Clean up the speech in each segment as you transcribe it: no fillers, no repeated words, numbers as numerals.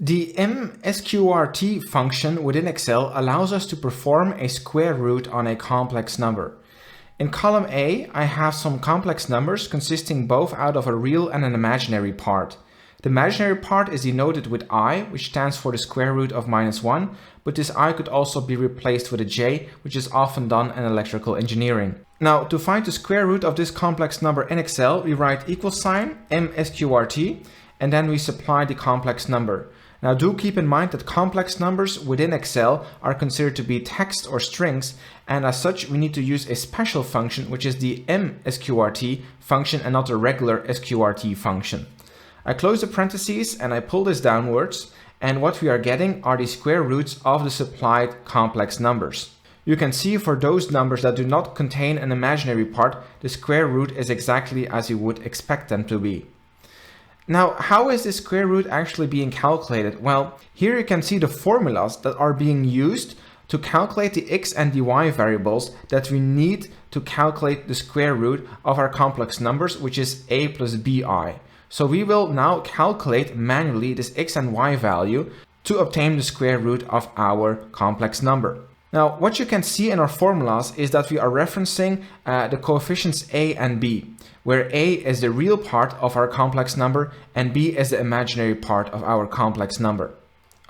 The IMSQRT function within Excel allows us to perform a square root on a complex number. In column A, I have some complex numbers consisting both out of a real and an imaginary part. The imaginary part is denoted with I, which stands for the square root of -1, but this I could also be replaced with a j, which is often done in electrical engineering. Now, to find the square root of this complex number in Excel, we write =, IMSQRT, and then we supply the complex number. Now do keep in mind that complex numbers within Excel are considered to be text or strings, and as such we need to use a special function, which is the IMSQRT function and not a regular SQRT function. I close the parentheses and I pull this downwards, and what we are getting are the square roots of the supplied complex numbers. You can see for those numbers that do not contain an imaginary part, the square root is exactly as you would expect them to be. Now, how is this square root actually being calculated? Well, here you can see the formulas that are being used to calculate the x and the y variables that we need to calculate the square root of our complex numbers, which is a plus bi. So we will now calculate manually this x and y value to obtain the square root of our complex number. Now, what you can see in our formulas is that we are referencing the coefficients a and b, where a is the real part of our complex number and b is the imaginary part of our complex number.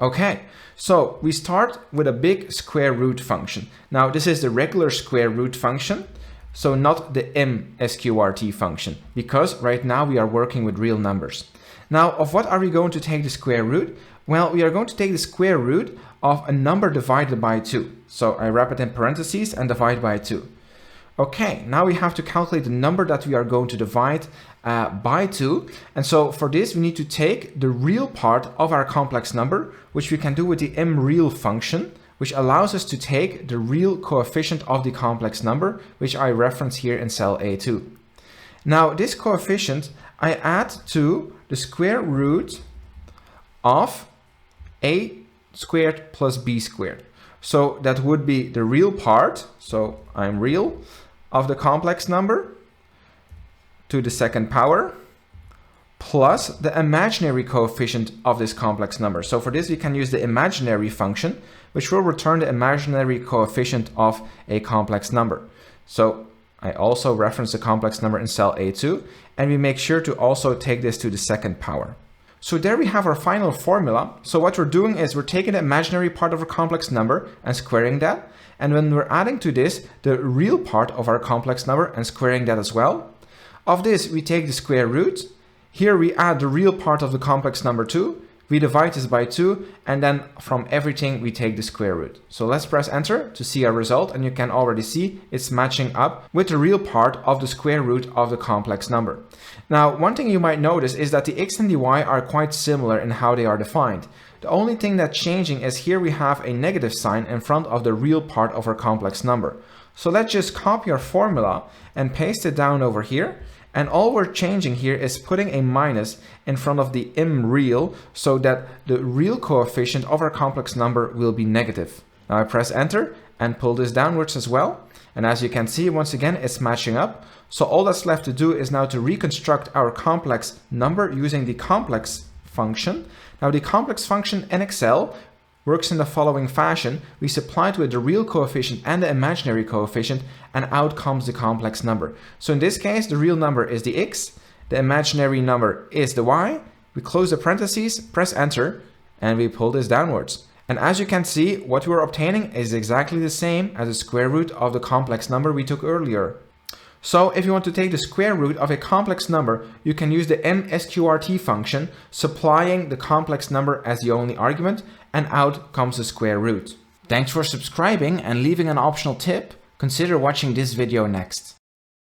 Okay, so we start with a big square root function. Now, this is the regular square root function, so not the IMSQRT function, because right now we are working with real numbers. Now, of what are we going to take the square root? Well, we are going to take the square root of a number divided by 2. So I wrap it in parentheses and divide by 2. Okay, now we have to calculate the number that we are going to divide by 2. And so for this, we need to take the real part of our complex number, which we can do with the mReal function, which allows us to take the real coefficient of the complex number, which I reference here in cell A2. Now, this coefficient I add to the square root of a squared plus b squared. So that would be the real part, so I'm real, of the complex number to the second power plus the imaginary coefficient of this complex number. So for this we can use the imaginary function, which will return the imaginary coefficient of a complex number. So I also reference the complex number in cell A2, and we make sure to also take this to the second power. So there we have our final formula. So what we're doing is we're taking the imaginary part of a complex number and squaring that. And when we're adding to this the real part of our complex number and squaring that as well. Of this, we take the square root. Here we add the real part of the complex number 2. We divide this by 2, and then from everything we take the square root. So let's press enter to see our result, and you can already see it's matching up with the real part of the square root of the complex number. Now, one thing you might notice is that the x and the y are quite similar in how they are defined. The only thing that's changing is here we have a negative sign in front of the real part of our complex number. So let's just copy our formula and paste it down over here. And all we're changing here is putting a minus in front of the mReal so that the real coefficient of our complex number will be negative. Now I press enter and pull this downwards as well. And as you can see, once again, it's matching up. So all that's left to do is now to reconstruct our complex number using the complex function. Now the complex function in Excel works in the following fashion. We supply to it the real coefficient and the imaginary coefficient, and out comes the complex number. So in this case, the real number is the x, the imaginary number is the y. We close the parentheses, press enter, and we pull this downwards. And as you can see, what we're obtaining is exactly the same as the square root of the complex number we took earlier. So if you want to take the square root of a complex number, you can use the IMSQRT function, supplying the complex number as the only argument, and out comes the square root. Thanks for subscribing, and leaving an optional tip: consider watching this video next.